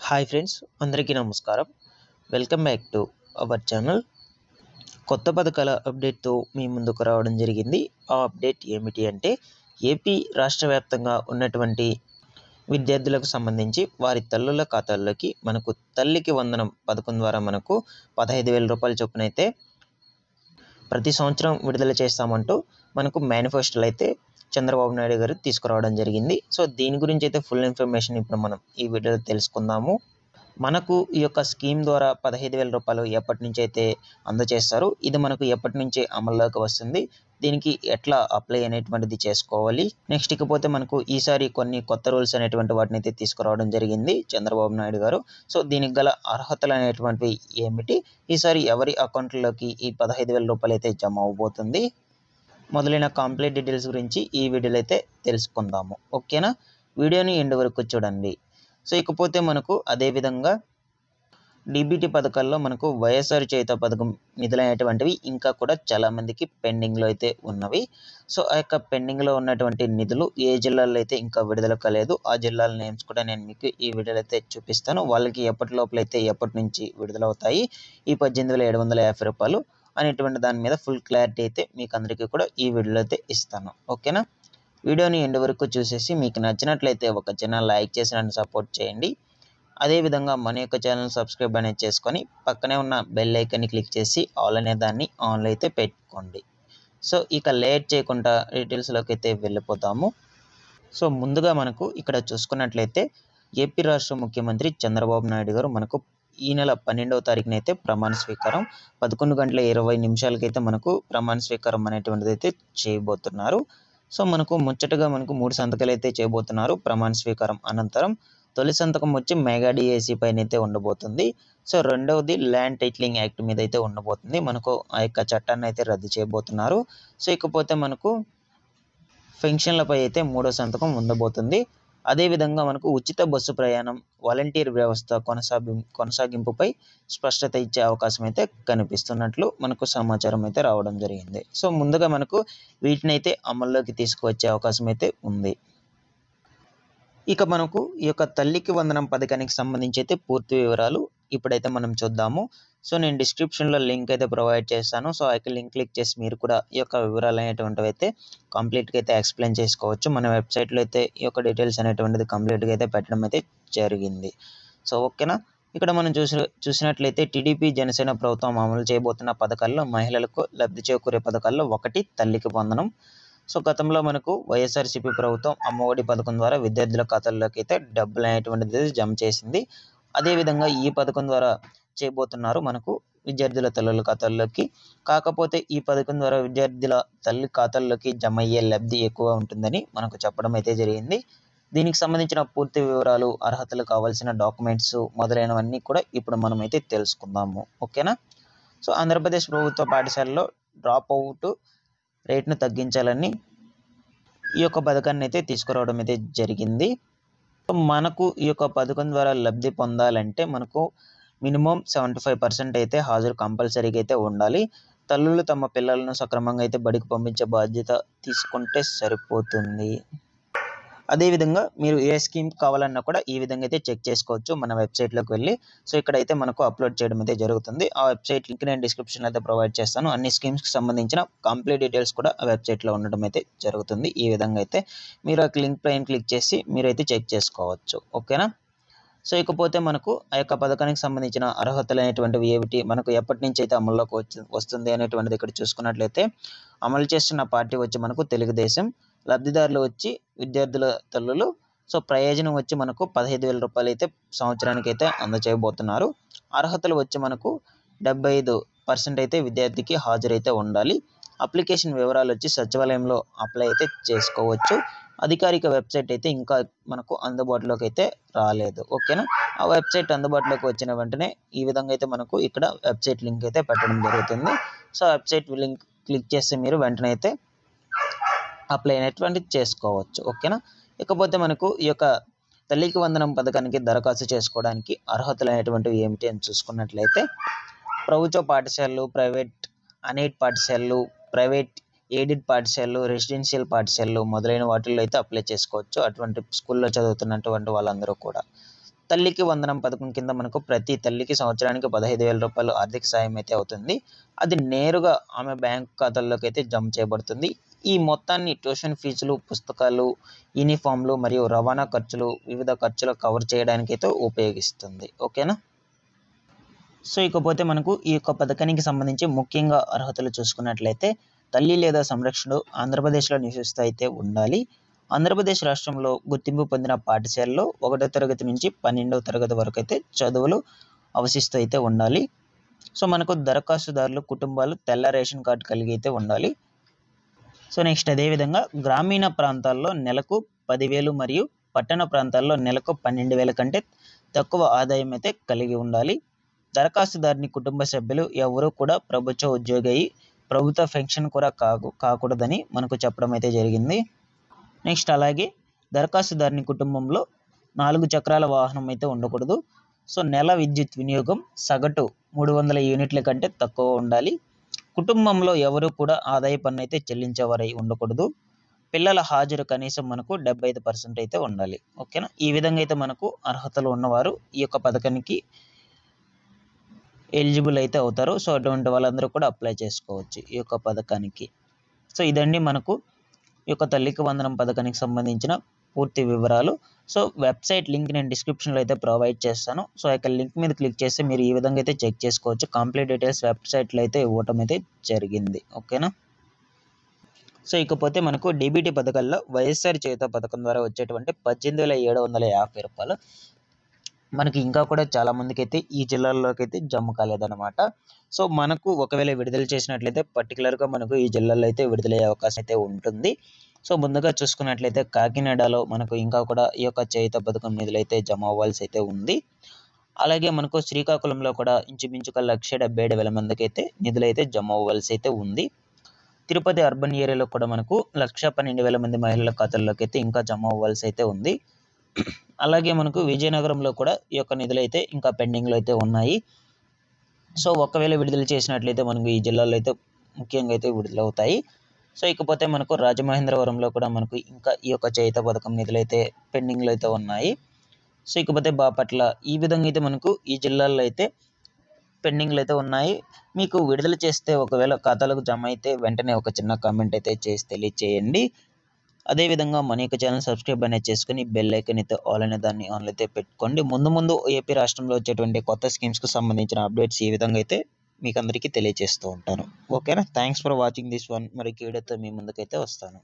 Hi friends, అందరికీ నమస్కారం. Welcome back to our channel. కొత్త పథకాల అప్డేట్తో మీ ముందుకు రావడం జరిగింది. ఆ అప్డేట్ ఏమిటి అంటే, ఏపీ రాష్ట్ర వ్యాప్తంగా ఉన్నటువంటి విద్యార్థులకు సంబంధించి వారి తల్లుల ఖాతాల్లోకి మనకు తల్లికి వందనం పథకం ద్వారా మనకు 15,000 రూపాయల చొప్పున అయితే ప్రతి సంవత్సరం విడుదల చేస్తామంటూ మనకు మేనిఫెస్టోలో అయితే చంద్రబాబు నాయుడు గారు తీసుకురావడం జరిగింది. సో దీని గురించి అయితే ఫుల్ ఇన్ఫర్మేషన్ ఇప్పుడు మనం ఈ వీడియోలో తెలుసుకుందాము. మనకు ఈ యొక్క స్కీమ్ ద్వారా 15,000 రూపాయలు ఎప్పటి నుంచి అయితే అందజేస్తారు, ఇది మనకు ఎప్పటి నుంచి అమల్లోకి వస్తుంది, దీనికి ఎట్లా అప్లై అనేటువంటిది చేసుకోవాలి, నెక్స్ట్ ఇకపోతే మనకు ఈసారి కొన్ని కొత్త రూల్స్ అనేటువంటి వాటిని అయితే తీసుకురావడం జరిగింది చంద్రబాబు నాయుడు గారు. సో దీనికి గల అర్హతలు అనేటువంటివి ఏమిటి, ఈసారి ఎవరి అకౌంట్లోకి ఈ 15,000 రూపాయలు అయితే జమ అవబోతుంది, మొదలైన కంప్లీట్ డీటెయిల్స్ గురించి ఈ వీడియోలో అయితే తెలుసుకుందాము. ఓకేనా, వీడియోని ఎండ్ వరకు చూడండి. సో ఇకపోతే మనకు అదేవిధంగా డీబీటీ పథకాల్లో మనకు వైఎస్ఆర్ చేయూత పథకం నిధులు అనేటువంటివి ఇంకా కూడా చాలామందికి పెండింగ్లో అయితే ఉన్నవి. సో ఆ యొక్క పెండింగ్లో ఉన్నటువంటి నిధులు ఏ జిల్లాల్లో అయితే ఇంకా విడుదల కాలేదు, ఆ జిల్లాల నేమ్స్ కూడా నేను మీకు ఈ వీడియోలో అయితే చూపిస్తాను. వాళ్ళకి ఎప్పటి లోపల అయితే ఎప్పటి నుంచి విడుదలవుతాయి ఈ 18,750 రూపాయలు అనేటువంటి దాని మీద ఫుల్ క్లారిటీ అయితే మీకు అందరికీ కూడా ఈ వీడియోలో అయితే ఇస్తాను. ఓకేనా, వీడియోని ఎండ్ వరకు చూసేసి మీకు నచ్చినట్లయితే ఒక చిన్న లైక్ చేసి నన్ను సపోర్ట్ చేయండి. అదేవిధంగా మన యొక్క ఛానల్ సబ్స్క్రైబ్ అనేది చేసుకొని పక్కనే ఉన్న బెల్ ఐకాన్ని క్లిక్ చేసి ఆల్ అనే దాన్ని ఆన్లో అయితే పెట్టుకోండి. సో ఇక లేట్ చేయకుండా డీటెయిల్స్లోకి అయితే వెళ్ళిపోతాము. సో ముందుగా మనకు ఇక్కడ చూసుకున్నట్లయితే ఏపీ రాష్ట్ర ముఖ్యమంత్రి చంద్రబాబు నాయుడు గారు మనకు ఈ నెల 12వ తారీఖున అయితే ప్రమాణ స్వీకారం 11:20 అయితే మనకు ప్రమాణ స్వీకారం అనేటువంటిది అయితే చేయబోతున్నారు. సో మనకు ముచ్చటగా మనకు 3 సంతకాలు అయితే చేయబోతున్నారు ప్రమాణ స్వీకారం అనంతరం. తొలి సంతకం వచ్చి మెగా డిఏసీ పైన అయితే ఉండబోతుంది. సో రెండవది ల్యాండ్ టైటిలింగ్ యాక్ట్ మీద అయితే ఉండబోతుంది, మనకు ఆ యొక్క చట్టాన్ని అయితే రద్దు చేయబోతున్నారు. సో ఇకపోతే మనకు పెన్షన్లపై అయితే మూడో సంతకం ఉండబోతుంది. అదేవిధంగా మనకు ఉచిత బస్సు ప్రయాణం, వాలంటీర్ వ్యవస్థ కొనసాగింపుపై స్పష్టత ఇచ్చే అవకాశం అయితే కనిపిస్తున్నట్లు మనకు సమాచారం అయితే రావడం జరిగింది. సో ముందుగా మనకు వీటిని అయితే అమల్లోకి తీసుకువచ్చే అవకాశం అయితే ఉంది. ఇక మనకు ఈ యొక్క తల్లికి వందనం పథకానికి సంబంధించి అయితే పూర్తి వివరాలు ఇప్పుడైతే మనం చూద్దాము. సో నేను డిస్క్రిప్షన్లో లింక్ అయితే ప్రొవైడ్ చేస్తాను. సో ఆ యొక్క లింక్ క్లిక్ చేసి మీరు కూడా ఈ యొక్క వివరాలు అనేటువంటివి అయితే కంప్లీట్గా అయితే ఎక్స్ప్లెయిన్ చేసుకోవచ్చు. మన వెబ్సైట్లో అయితే ఈ యొక్క డీటెయిల్స్ అనేటువంటిది కంప్లీట్గా అయితే పెట్టడం అయితే జరిగింది. సో ఓకేనా, ఇక్కడ మనం చూసినట్లయితే టీడీపీ జనసేన ప్రభుత్వం అమలు చేయబోతున్న పథకాల్లో మహిళలకు లబ్ధి చేకూరే పథకాల్లో ఒకటి తల్లికి వందనం. సో గతంలో మనకు వైఎస్ఆర్సీపీ ప్రభుత్వం అమ్మఒడి పథకం ద్వారా విద్యార్థుల ఖాతాల్లోకి అయితే డబ్బులు అనేటువంటిది జమ చేసింది. అదేవిధంగా ఈ పథకం ద్వారా చేయబోతున్నారు మనకు విద్యార్థుల తల్లుల ఖాతాల్లోకి. కాకపోతే ఈ పథకం ద్వారా విద్యార్థుల తల్లి ఖాతాల్లోకి జమ అయ్యే లబ్ధి ఎక్కువ ఉంటుందని మనకు చెప్పడం అయితే జరిగింది. దీనికి సంబంధించిన పూర్తి వివరాలు, అర్హతలు, కావాల్సిన డాక్యుమెంట్స్ మొదలైనవన్నీ కూడా ఇప్పుడు మనం అయితే తెలుసుకుందాము. ఓకేనా, సో ఆంధ్రప్రదేశ్ ప్రభుత్వ పాఠశాలలో డ్రాప్ అవుట్ రేట్ను తగ్గించాలని ఈ యొక్క పథకాన్ని అయితే తీసుకురావడం అయితే జరిగింది. మనకు ఈ యొక్క పథకం ద్వారా లబ్ధి పొందాలంటే మనకు మినిమం 75% అయితే హాజరు కంపల్సరీగా అయితే ఉండాలి. తల్లులు తమ పిల్లలను సక్రమంగా అయితే బడికి పంపించే బాధ్యత తీసుకుంటే సరిపోతుంది. అదేవిధంగా మీరు ఏ స్కీమ్ కావాలన్నా కూడా ఈ విధంగా అయితే చెక్ చేసుకోవచ్చు మన వెబ్సైట్లోకి వెళ్ళి. సో ఇక్కడైతే మనకు అప్లోడ్ చేయడం అయితే జరుగుతుంది. ఆ వెబ్సైట్ లింక్ నేను డిస్క్రిప్షన్లో అయితే ప్రొవైడ్ చేస్తాను. అన్ని స్కీమ్స్కి సంబంధించిన కంప్లీట్ డీటెయిల్స్ కూడా ఆ వెబ్సైట్లో ఉండడం అయితే జరుగుతుంది. ఈ విధంగా అయితే మీరు ఆ లింక్ పైన క్లిక్ చేసి మీరైతే చెక్ చేసుకోవచ్చు. ఓకేనా, సో ఇకపోతే మనకు ఆ యొక్క పథకానికి సంబంధించిన అర్హతలు అనేటువంటివి ఏమిటి, మనకు ఎప్పటి నుంచి అయితే అమల్లోకి వస్తుంది అనేటువంటిది ఇక్కడ చూసుకున్నట్లయితే అమలు చేస్తున్న పార్టీ వచ్చి మనకు తెలుగుదేశం, లబ్ధిదారులు వచ్చి విద్యార్థుల తల్లులు. సో ప్రయోజనం వచ్చి మనకు 15,000 రూపాయలు అయితే సంవత్సరానికి అయితే అందజేయబోతున్నారు. అర్హతలు వచ్చి మనకు 75% అయితే విద్యార్థికి హాజరైతే ఉండాలి. అప్లికేషన్ వివరాలు వచ్చి సచివాలయంలో అప్లై అయితే చేసుకోవచ్చు. అధికారిక వెబ్సైట్ అయితే ఇంకా మనకు అందుబాటులోకి అయితే రాలేదు. ఓకేనా, ఆ వెబ్సైట్ అందుబాటులోకి వచ్చిన వెంటనే ఈ విధంగా అయితే మనకు ఇక్కడ వెబ్సైట్ లింక్ అయితే పెట్టడం జరుగుతుంది. సో వెబ్సైట్ లింక్ క్లిక్ చేస్తే మీరు వెంటనే అయితే అప్లై అనేటువంటిది చేసుకోవచ్చు. ఓకేనా, ఇకపోతే మనకు ఈ యొక్క తల్లికి వందనం పథకానికి దరఖాస్తు చేసుకోవడానికి అర్హతలు అనేటువంటివి ఏమిటి అని చూసుకున్నట్లయితే ప్రభుత్వ పాఠశాలలు, ప్రైవేట్ అన్ఎయిడ్ పాఠశాలలు, ప్రైవేట్ ఎయిడెడ్ పాఠశాలలు, రెసిడెన్షియల్ పాఠశాలలు మొదలైన వాటిల్లో అయితే అప్లై చేసుకోవచ్చు. అటువంటి స్కూల్లో చదువుతున్నటువంటి వాళ్ళందరూ కూడా తల్లికి వందనం పథకం కింద మనకు ప్రతి తల్లికి సంవత్సరానికి 15,000 రూపాయలు ఆర్థిక సాయం అయితే అవుతుంది. అది నేరుగా ఆమె బ్యాంకు ఖాతాల్లోకి అయితే జమ చేయబడుతుంది. ఈ మొత్తాన్ని ట్యూషన్ ఫీజులు, పుస్తకాలు, యూనిఫామ్లు మరియు రవాణా ఖర్చులు, వివిధ ఖర్చులు కవర్ చేయడానికి అయితే ఉపయోగిస్తుంది. ఓకేనా. సో ఇకపోతే మనకు ఈ యొక్క పథకానికి సంబంధించి ముఖ్యంగా అర్హతలు చూసుకున్నట్లయితే తల్లి లేదా సంరక్షకుడు ఆంధ్రప్రదేశ్లో నివసిస్తూ అయితే ఉండాలి. ఆంధ్రప్రదేశ్ రాష్ట్రంలో గుర్తింపు పొందిన పాఠశాలలో 1వ తరగతి నుంచి 12వ తరగతి వరకు అయితే చదువులు అవశిస్తూ అయితే ఉండాలి. సో మనకు దరఖాస్తుదారులు కుటుంబాలు తెల్ల రేషన్ కార్డు కలిగి అయితే ఉండాలి. సో నెక్స్ట్ అదేవిధంగా గ్రామీణ ప్రాంతాల్లో నెలకు 10,000 మరియు పట్టణ ప్రాంతాల్లో నెలకు 12,000 కంటే తక్కువ ఆదాయం అయితే కలిగి ఉండాలి. దరఖాస్తుదారుని కుటుంబ సభ్యులు ఎవరు కూడా ప్రభుత్వ ఉద్యోగి అయి ప్రభుత్వ పెన్షన్ కూడా కాకూడదని మనకు చెప్పడం అయితే జరిగింది. నెక్స్ట్ అలాగే దరఖాస్తుదారుని కుటుంబంలో 4 చక్రాల వాహనం అయితే ఉండకూడదు. సో నెల విద్యుత్ వినియోగం సగటు 300 యూనిట్ల కంటే తక్కువ ఉండాలి. కుటుంబంలో ఎవరు కూడా ఆదాయ పన్ను అయితే చెల్లించేవారై ఉండకూడదు. పిల్లల హాజరు కనీసం మనకు 75% అయితే ఉండాలి. ఓకేనా. ఈ విధంగా అయితే మనకు అర్హతలు ఉన్నవారు ఈ యొక్క పథకానికి ఎలిజిబుల్ అయితే అవుతారు. సో అటువంటి వాళ్ళందరూ కూడా అప్లై చేసుకోవచ్చు ఈ యొక్క పథకానికి. సో ఇదండి మనకు ఈ యొక్క తల్లికి వందనం పథకానికి సంబంధించిన పూర్తి వివరాలు. సో వెబ్సైట్ లింక్ నేను డిస్క్రిప్షన్లో అయితే ప్రొవైడ్ చేస్తాను. సో ఇక్కడ లింక్ మీద క్లిక్ చేస్తే మీరు ఈ విధంగా అయితే చెక్ చేసుకోవచ్చు. కంప్లీట్ డీటెయిల్స్ వెబ్సైట్లో అయితే ఇవ్వటం అయితే జరిగింది. ఓకేనా. సో ఇకపోతే మనకు డీబీటీ పథకాల్లో వైఎస్ఆర్ చేయూత పథకం ద్వారా వచ్చేటువంటి 18,750 రూపాయలు మనకి ఇంకా కూడా చాలా మందికి అయితే ఈ జిల్లాల్లోకి అయితే జమ కాలేదన్నమాట. సో మనకు ఒకవేళ విడుదల చేసినట్లయితే పర్టికులర్గా మనకు ఈ జిల్లాలో అయితే విడుదలయ్యే అవకాశం అయితే ఉంటుంది. సో ముందుగా చూసుకున్నట్లయితే కాకినాడలో మనకు ఇంకా కూడా ఈ యొక్క చేయూత పథకం నిధులు అయితే జమ అవ్వాల్సి అయితే ఉంది. అలాగే మనకు శ్రీకాకుళంలో కూడా ఇంచుమించుగా 1,77,000 మందికి అయితే నిధులు అయితే జమ అవ్వాల్సి అయితే ఉంది. తిరుపతి అర్బన్ ఏరియాలో కూడా మనకు 1,12,000 మంది మహిళల ఖాతాల్లోకి అయితే ఇంకా జమ అవ్వాల్సి అయితే ఉంది. అలాగే మనకు విజయనగరంలో కూడా ఈ యొక్క నిధులు అయితే ఇంకా పెండింగ్లో అయితే ఉన్నాయి. సో ఒకవేళ విడుదల చేసినట్లయితే మనకు ఈ జిల్లాలో అయితే ముఖ్యంగా అయితే విడుదలవుతాయి. సో ఇకపోతే మనకు రాజమహేంద్రవరంలో కూడా మనకు ఇంకా ఈ యొక్క చేయూత పథకం నిధులు అయితే పెండింగ్లో అయితే ఉన్నాయి. సో ఇకపోతే బాపట్ల, ఈ విధంగా అయితే మనకు ఈ జిల్లాల్లో అయితే పెండింగ్లు అయితే ఉన్నాయి. మీకు విడుదల చేస్తే ఒకవేళ ఖాతాలకు జమ అయితే వెంటనే ఒక చిన్న కామెంట్ అయితే చేసి తెలియచేయండి. అదేవిధంగా మన యొక్క ఛానల్ సబ్స్క్రైబ్ అనేది చేసుకుని బెల్ ఐకాన్ అయితే ఆల్ అనే దాన్ని ఆన్లో అయితే పెట్టుకోండి. ముందు ఏపీ రాష్ట్రంలో వచ్చేటువంటి కొత్త స్కీమ్స్కి సంబంధించిన అప్డేట్స్ ఈ విధంగా అయితే మీకు అందరికీ తెలియజేస్తూ ఉంటాను. ఓకేనా. Thanks for watching this one. మరి వీడియోతో మీ ముందుకైతే వస్తాను.